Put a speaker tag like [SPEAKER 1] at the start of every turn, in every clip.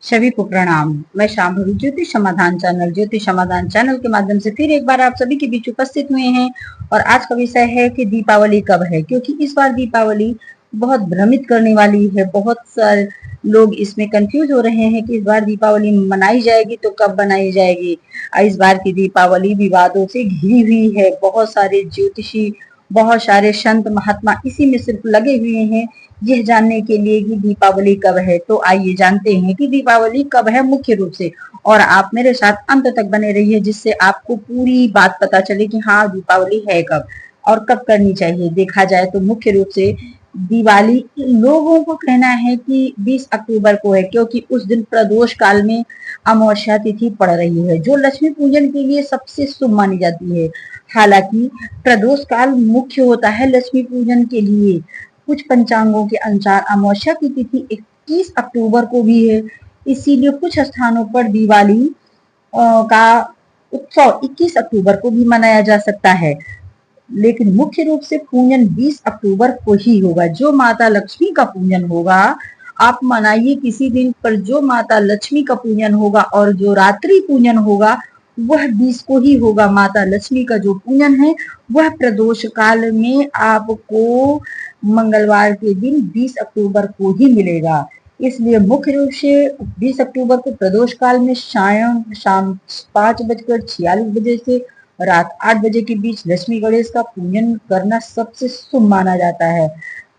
[SPEAKER 1] सभी को प्रणाम। मैं शांभवी ज्योतिष समाधान चैनल के माध्यम से फिर एक बार आप सभी के बीच उपस्थित हुए हैं। और आज का विषय है कि दीपावली कब है, क्योंकि इस बार दीपावली बहुत भ्रमित करने वाली है। बहुत सारे लोग इसमें कंफ्यूज हो रहे हैं कि इस बार दीपावली मनाई जाएगी तो कब मनाई जाएगी। इस बार की दीपावली विवादों से घिरी हुई है। बहुत सारे ज्योतिषी, बहुत सारे संत महात्मा इसी में सिर्फ लगे हुए हैं यह जानने के लिए कि दीपावली कब है। तो आइए जानते हैं कि दीपावली कब है मुख्य रूप से। और आप मेरे साथ अंत तक बने रहिए, जिससे आपको पूरी बात पता चले कि हाँ दीपावली है कब और कब करनी चाहिए। देखा जाए तो मुख्य रूप से दिवाली लोगों को कहना है कि 20 अक्टूबर को है, क्योंकि उस दिन प्रदोष काल में अमावस्या तिथि पड़ रही है, जो लक्ष्मी पूजन के लिए सबसे शुभ मानी जाती है। हालांकि प्रदोष काल मुख्य होता है लक्ष्मी पूजन के लिए। कुछ पंचांगों के अनुसार अमावस्या की तिथि 21 अक्टूबर को भी है। इसीलिए कुछ स्थानों पर दिवाली का उत्सव 21 अक्टूबर को भी मनाया जा सकता है। लेकिन मुख्य रूप से पूजन 20 अक्टूबर को ही होगा। जो माता लक्ष्मी का पूजन होगा, आप मनाइए किसी दिन, पर जो माता लक्ष्मी का पूजन होगा और जो रात्रि पूजन होगा वह 20 को ही होगा। माता लक्ष्मी का जो पूजन है वह प्रदोष काल में आपको मंगलवार के दिन 20 अक्टूबर को ही मिलेगा। इसलिए मुख्य रूप से 20 अक्टूबर को प्रदोष काल में शाम 5:46 से रात 8 बजे के बीच लक्ष्मी गणेश का पूजन करना सबसे शुभ माना जाता है।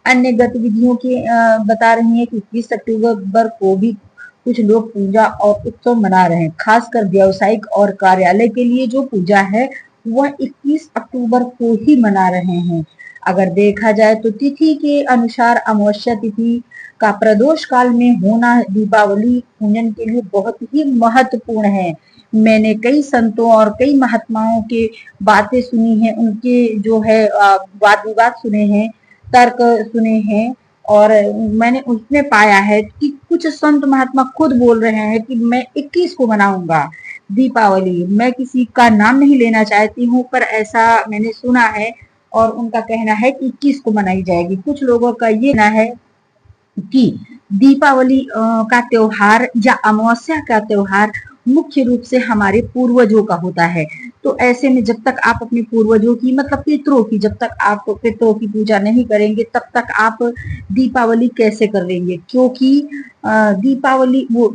[SPEAKER 1] अन्य गतिविधियों की बता रही है कि 21 अक्टूबर को भी कुछ लोग पूजा और उत्सव मना रहे हैं। खासकर व्यावसायिक और कार्यालय के लिए जो पूजा है वह 21 अक्टूबर को ही मना रहे हैं। अगर देखा जाए तो तिथि के अनुसार अमावस्या तिथि का प्रदोष काल में होना दीपावली पूजन के लिए बहुत ही महत्वपूर्ण है। मैंने कई संतों और कई महात्माओं के बातें सुनी हैं, उनके जो है वाद विवाद सुने हैं, तर्क सुने हैं। और मैंने उसमें पाया है कि कुछ संत महात्मा खुद बोल रहे हैं कि मैं 21 को मनाऊंगा दीपावली। मैं किसी का नाम नहीं लेना चाहती हूँ, पर ऐसा मैंने सुना है और उनका कहना है कि 21 को मनाई जाएगी। कुछ लोगों का ये कहना है कि दीपावली का त्योहार या अमावस्या का त्योहार मुख्य रूप से हमारे पूर्वजों का होता है। तो ऐसे में जब तक आप अपने पूर्वजों की, मतलब पितरों की, जब तक आप पितरों की पूजा नहीं करेंगे तब तक आप दीपावली कैसे कर लेंगे। क्योंकि दीपावली वो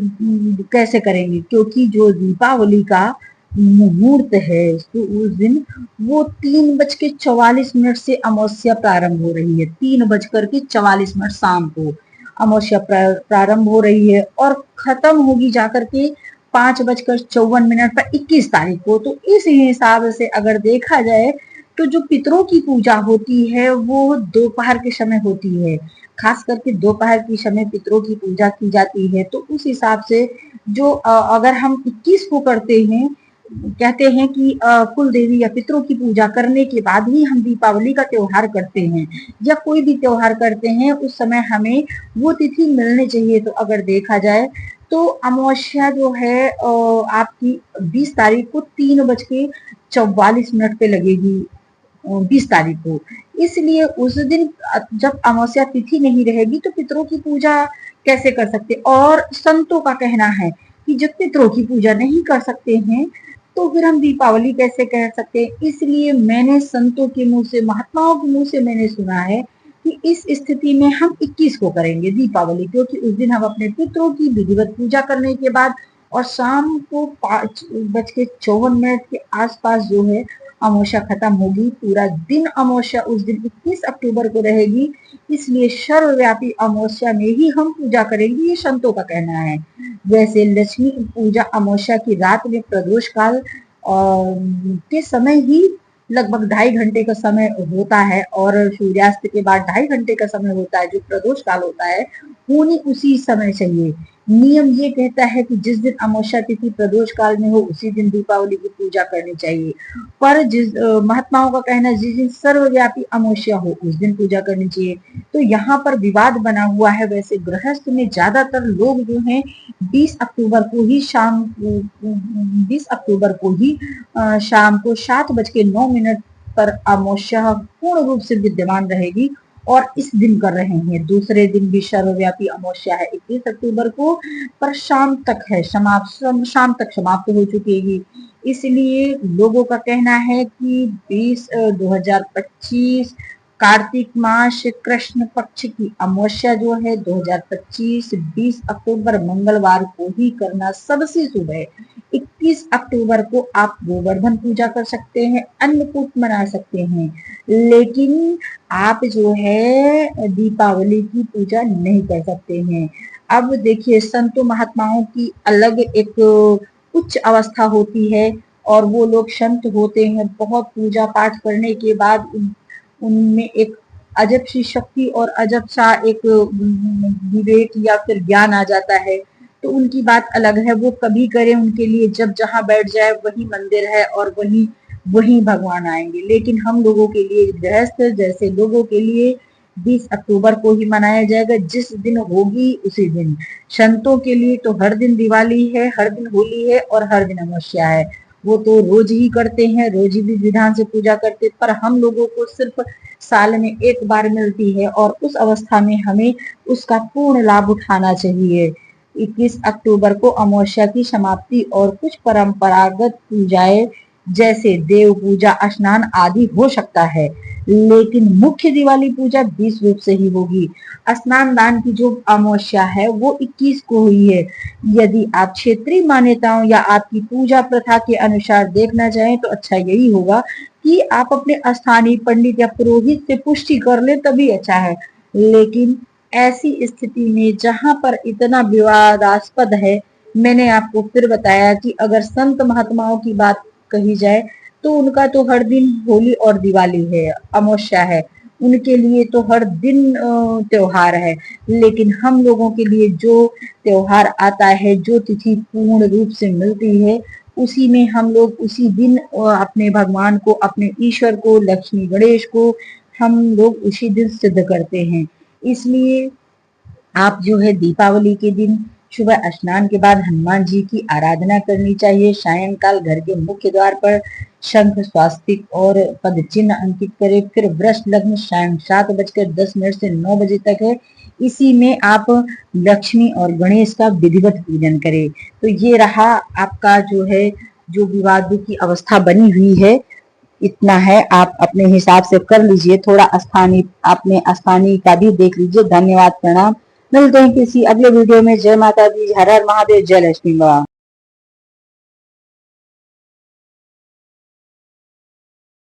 [SPEAKER 1] कैसे करेंगे, क्योंकि जो दीपावली का मुहूर्त है तो उस दिन वो 3:44 से अमावस्या प्रारंभ हो रही है। 3:44 शाम को अमावस्या प्रारंभ हो रही है और खत्म होगी जाकर के 5:54 पर 21 तारीख को। तो इस हिसाब से अगर देखा जाए तो जो पितरों की पूजा होती है वो दोपहर के समय होती है। खास करके दोपहर के समय पितरों की पूजा की जाती है। तो उस हिसाब से जो अगर हम 21 को करते हैं, कहते हैं कि कुल देवी या पितरों की पूजा करने के बाद ही हम दीपावली का त्योहार करते हैं या कोई भी त्योहार करते हैं, उस समय हमें वो तिथि मिलनी चाहिए। तो अगर देखा जाए तो अमावस्या जो है आपकी 20 तारीख को 3:44 पे लगेगी, 20 तारीख को। इसलिए उस दिन जब अमावस्या तिथि नहीं रहेगी तो पितरों की पूजा कैसे कर सकते। और संतों का कहना है कि जब पितरों की पूजा नहीं कर सकते हैं तो फिर हम दीपावली कैसे कह सकते हैं। इसलिए मैंने संतों के मुंह से, महात्माओं के मुंह से मैंने सुना है कि इस स्थिति में हम 21 को करेंगे दीपावली, क्योंकि उस दिन हम अपने पितरों की विधिवत पूजा करने के बाद और शाम को 5:54 के आसपास जो है अमावस्या खत्म होगी। पूरा दिन अमावस्या उस दिन 21 अक्टूबर को रहेगी। इसलिए सर्वव्यापी अमावस्या में ही हम पूजा करेंगे, ये संतों का कहना है। वैसे लक्ष्मी पूजा अमावस्या की रात में प्रदोष काल के समय ही लगभग 2.5 घंटे का समय होता है और सूर्यास्त के बाद 2.5 घंटे का समय होता है। जो प्रदोष काल होता है होनी उसी समय चाहिए। नियम ये कहता है कि जिस दिन अमावस्या तिथि प्रदोष काल में हो उसी दिन दीपावली की पूजा करनी चाहिए। पर जिस महात्माओं का कहना है जिस दिन सर्वव्यापी अमावस्या हो उस दिन पूजा करनी चाहिए। तो यहाँ पर विवाद बना हुआ है। वैसे गृहस्थ में ज्यादातर लोग जो हैं 20 अक्टूबर को ही शाम 20 अक्टूबर को ही शाम को 7:09 पर अमावस्या पूर्ण रूप से विद्यमान रहेगी और इस दिन कर रहे हैं। दूसरे दिन भी सर्वव्यापी अमावस्या है 21 अक्टूबर को, पर शाम तक है शाम तक समाप्त हो चुकेगी। इसलिए लोगों का कहना है कि 2025 कार्तिक मास कृष्ण पक्ष की अमावस्या जो है 2025 20 अक्टूबर मंगलवार को ही करना सबसे शुभ है। 21 अक्टूबर को आप गोवर्धन पूजा कर सकते हैं, अन्नकूट मना सकते हैं, लेकिन आप जो है दीपावली की पूजा नहीं कर सकते हैं। अब देखिए, संतों महात्माओं की अलग एक उच्च अवस्था होती है, और वो लोग संत होते हैं, बहुत पूजा पाठ करने के बाद उनमें एक अजब सी शक्ति और अजब सा एक विवेक या फिर ज्ञान आ जाता है। तो उनकी बात अलग है, वो कभी करें, उनके लिए जब जहां बैठ जाए वही मंदिर है और वही वही भगवान आएंगे। लेकिन हम लोगों के लिए, गृहस्थ जैसे लोगों के लिए 20 अक्टूबर को ही मनाया जाएगा, जिस दिन होगी उसी दिन। संतों के लिए तो हर दिन दिवाली है, हर दिन होली है और हर दिन अमावस्या है, वो तो रोज ही करते हैं, रोज ही विधान से पूजा करते। पर हम लोगों को सिर्फ साल में एक बार मिलती है, और उस अवस्था में हमें उसका पूर्ण लाभ उठाना चाहिए। 21 अक्टूबर को अमावस्या की समाप्ति और कुछ परंपरागत पूजाएं जैसे देव पूजा, स्नान आदि हो सकता है, लेकिन मुख्य दिवाली पूजा 20 रूप से ही होगी। स्नान दान की जो अमावस्या है वो 21 को हुई है। यदि आप क्षेत्रीय मान्यताओं या आपकी पूजा प्रथा के अनुसार देखना चाहें तो अच्छा यही होगा कि आप अपने स्थानीय पंडित या पुरोहित से पुष्टि कर ले, तभी अच्छा है। लेकिन ऐसी स्थिति में जहां पर इतना विवादास्पद है, मैंने आपको फिर बताया कि अगर संत महात्माओं की बात कही जाए तो उनका तो हर दिन होली और दिवाली है, अमावस्या है, उनके लिए तो हर दिन त्योहार है। लेकिन हम लोगों के लिए जो त्योहार आता है, जो तिथि पूर्ण रूप से मिलती है, उसी में हम लोग उसी दिन अपने भगवान को, अपने ईश्वर को, लक्ष्मी गणेश को हम लोग उसी दिन सिद्ध करते हैं। इसलिए आप जो है दीपावली के दिन सुबह स्नान के बाद हनुमान जी की आराधना करनी चाहिए। सायंकाल घर के मुख्य द्वार पर शंख, स्वास्तिक और पद चिन्ह अंकित करें। फिर वृष लग्न सायं 7:10 से 9 बजे तक है, इसी में आप लक्ष्मी और गणेश का विधिवत पूजन करें। तो ये रहा आपका जो है, जो विवाद की अवस्था बनी हुई है, इतना है। आप अपने हिसाब से कर लीजिए, थोड़ा स्थानीय, अपने स्थानीय का भी देख लीजिए। धन्यवाद, प्रणाम। मिलते हैं किसी अगले वीडियो में। जय माता दी, हर हर महादेव, जय लक्ष्मी बाबा।